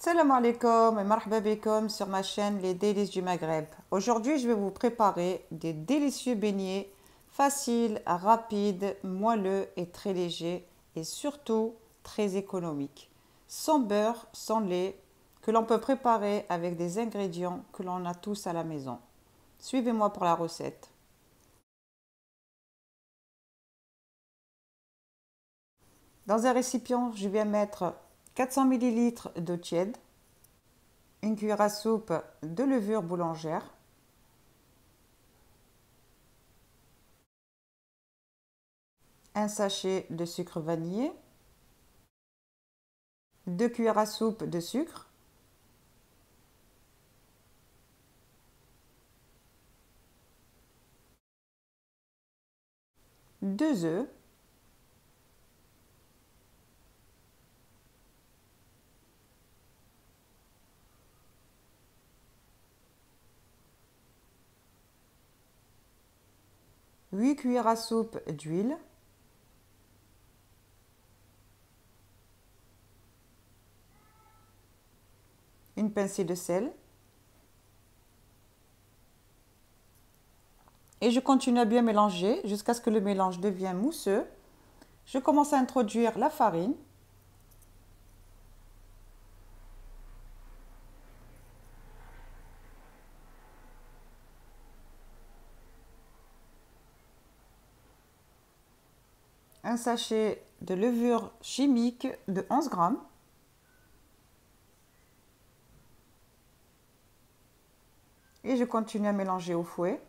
Salam alaikum et marhaba bikoum sur ma chaîne Les Délices du Maghreb. Aujourd'hui, je vais vous préparer des délicieux beignets faciles, rapides, moelleux et très légers et surtout très économiques. Sans beurre, sans lait, que l'on peut préparer avec des ingrédients que l'on a tous à la maison. Suivez-moi pour la recette. Dans un récipient, je vais mettre 400 ml d'eau tiède, une cuillère à soupe de levure boulangère, un sachet de sucre vanillé, 2 cuillères à soupe de sucre, deux œufs, huit cuillères à soupe d'huile, une pincée de sel. Et je continue à bien mélanger jusqu'à ce que le mélange devienne mousseux. Je commence à introduire la farine. Un sachet de levure chimique de 11 grammes. Et je continue à mélanger au fouet.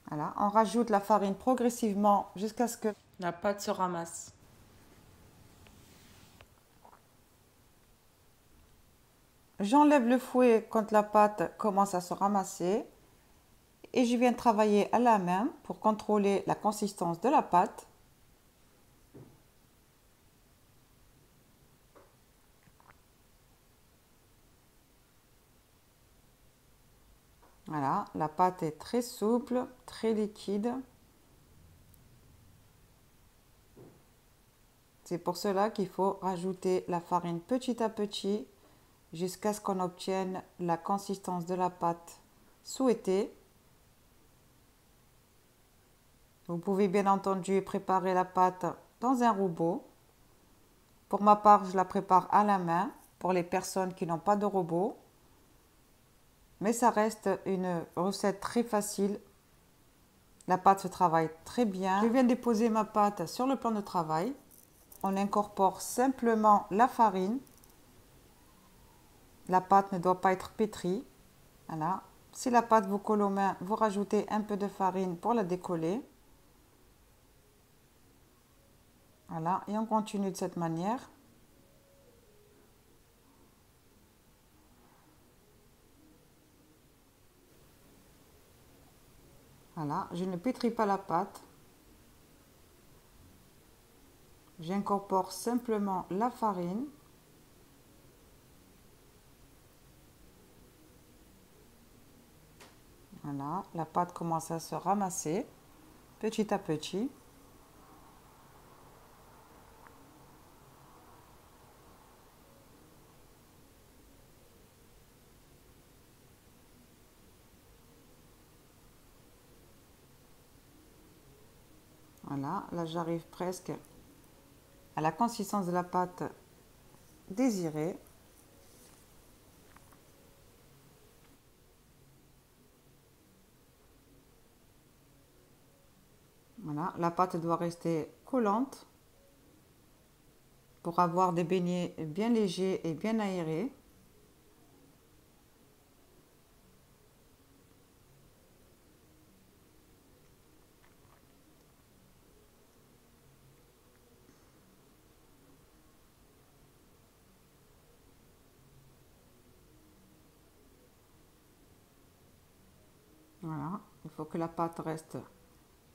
Voilà, on rajoute la farine progressivement jusqu'à ce que la pâte se ramasse. J'enlève le fouet quand la pâte commence à se ramasser et je viens travailler à la main pour contrôler la consistance de la pâte. Voilà, la pâte est très souple, très liquide. C'est pour cela qu'il faut rajouter la farine petit à petit jusqu'à ce qu'on obtienne la consistance de la pâte souhaitée. Vous pouvez bien entendu préparer la pâte dans un robot. Pour ma part, je la prépare à la main pour les personnes qui n'ont pas de robot. Mais ça reste une recette très facile. La pâte se travaille très bien. Je viens de déposer ma pâte sur le plan de travail. On incorpore simplement la farine. La pâte ne doit pas être pétrie. Voilà. Si la pâte vous colle aux mains, vous rajoutez un peu de farine pour la décoller. Voilà, et on continue de cette manière. Voilà, je ne pétris pas la pâte. J'incorpore simplement la farine. Voilà, la pâte commence à se ramasser petit à petit. Voilà, là j'arrive presque à la consistance de la pâte désirée. Voilà, la pâte doit rester collante pour avoir des beignets bien légers et bien aérés. Voilà, il faut que la pâte reste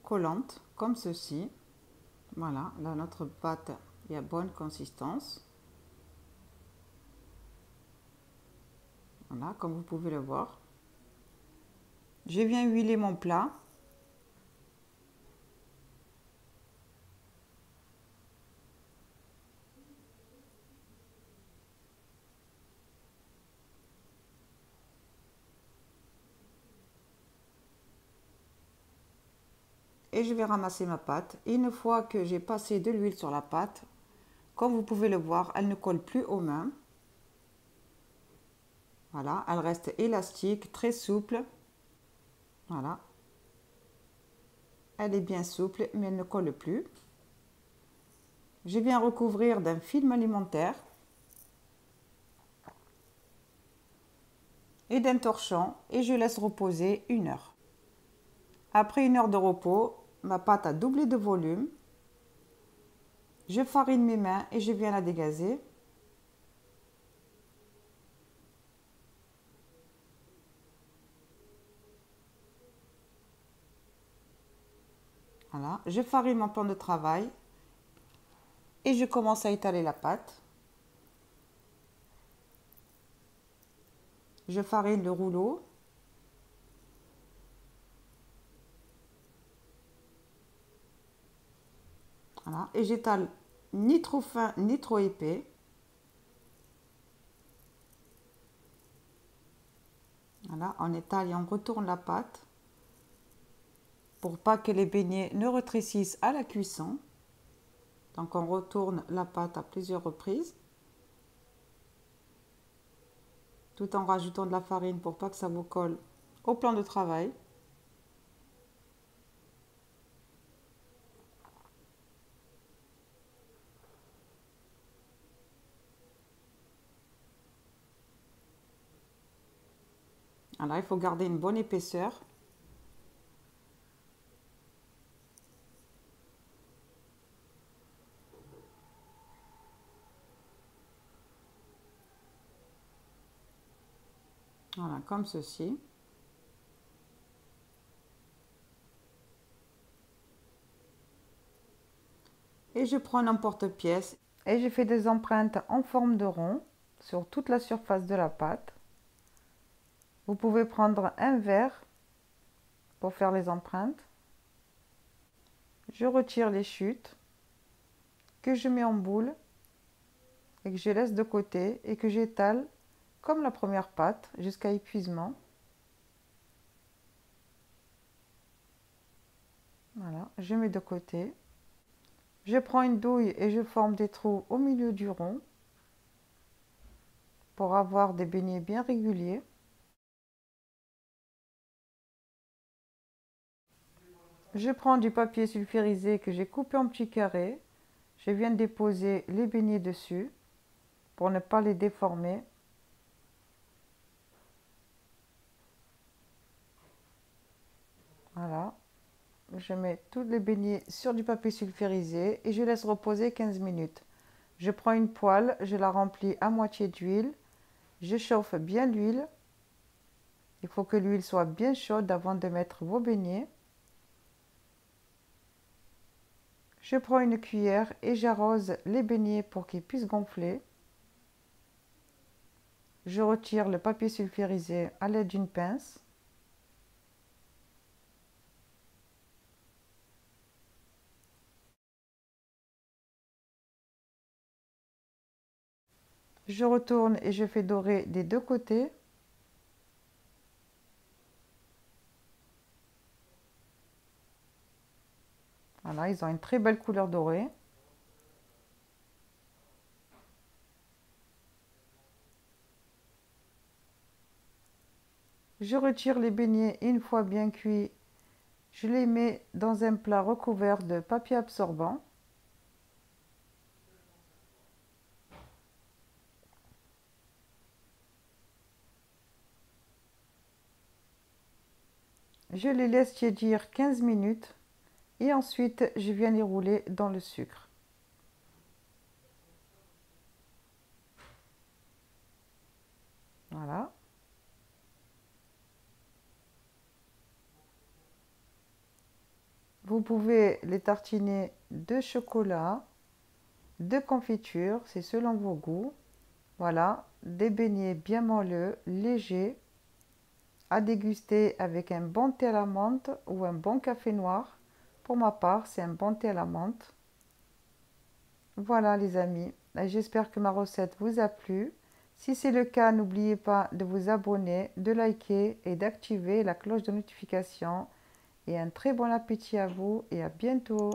collante comme ceci. Voilà, là notre pâte est à bonne consistance. Voilà, comme vous pouvez le voir. Je viens huiler mon plat. Et je vais ramasser ma pâte. Et une fois que j'ai passé de l'huile sur la pâte, comme vous pouvez le voir, elle ne colle plus aux mains. Voilà, elle reste élastique, très souple. Voilà. Elle est bien souple, mais elle ne colle plus. Je viens recouvrir d'un film alimentaire et d'un torchon et je laisse reposer 1 heure. Après 1 heure de repos, ma pâte a doublé de volume. Je farine mes mains et je viens la dégazer. Voilà, je farine mon plan de travail et je commence à étaler la pâte. Je farine le rouleau. Voilà, et j'étale ni trop fin ni trop épais. Voilà, on étale et on retourne la pâte pour pas que les beignets ne rétrécissent à la cuisson. Donc on retourne la pâte à plusieurs reprises, tout en rajoutant de la farine pour pas que ça vous colle au plan de travail. Alors il faut garder une bonne épaisseur. Voilà, comme ceci. Et je prends un emporte-pièce et je fais des empreintes en forme de rond sur toute la surface de la pâte. Vous pouvez prendre un verre pour faire les empreintes. Je retire les chutes que je mets en boule et que je laisse de côté et que j'étale comme la première pâte jusqu'à épuisement. Voilà, je mets de côté. Je prends une douille et je forme des trous au milieu du rond pour avoir des beignets bien réguliers. Je prends du papier sulfurisé que j'ai coupé en petits carrés. Je viens de déposer les beignets dessus pour ne pas les déformer. Voilà. Je mets tous les beignets sur du papier sulfurisé et je laisse reposer 15 minutes. Je prends une poêle, je la remplis à moitié d'huile. Je chauffe bien l'huile. Il faut que l'huile soit bien chaude avant de mettre vos beignets. Je prends une cuillère et j'arrose les beignets pour qu'ils puissent gonfler. Je retire le papier sulfurisé à l'aide d'une pince. Je retourne et je fais dorer des deux côtés. Voilà, ils ont une très belle couleur dorée. Je retire les beignets une fois bien cuits. Je les mets dans un plat recouvert de papier absorbant. Je les laisse tiédir 15 minutes et ensuite je viens les rouler dans le sucre. Voilà. Vous pouvez les tartiner de chocolat, de confiture, c'est selon vos goûts. Voilà, des beignets bien moelleux, légers, à déguster avec un bon thé à la menthe ou un bon café noir. Pour ma part, c'est un bon thé à la menthe. Voilà les amis, j'espère que ma recette vous a plu. Si c'est le cas, n'oubliez pas de vous abonner, de liker et d'activer la cloche de notification. Et un très bon appétit à vous et à bientôt.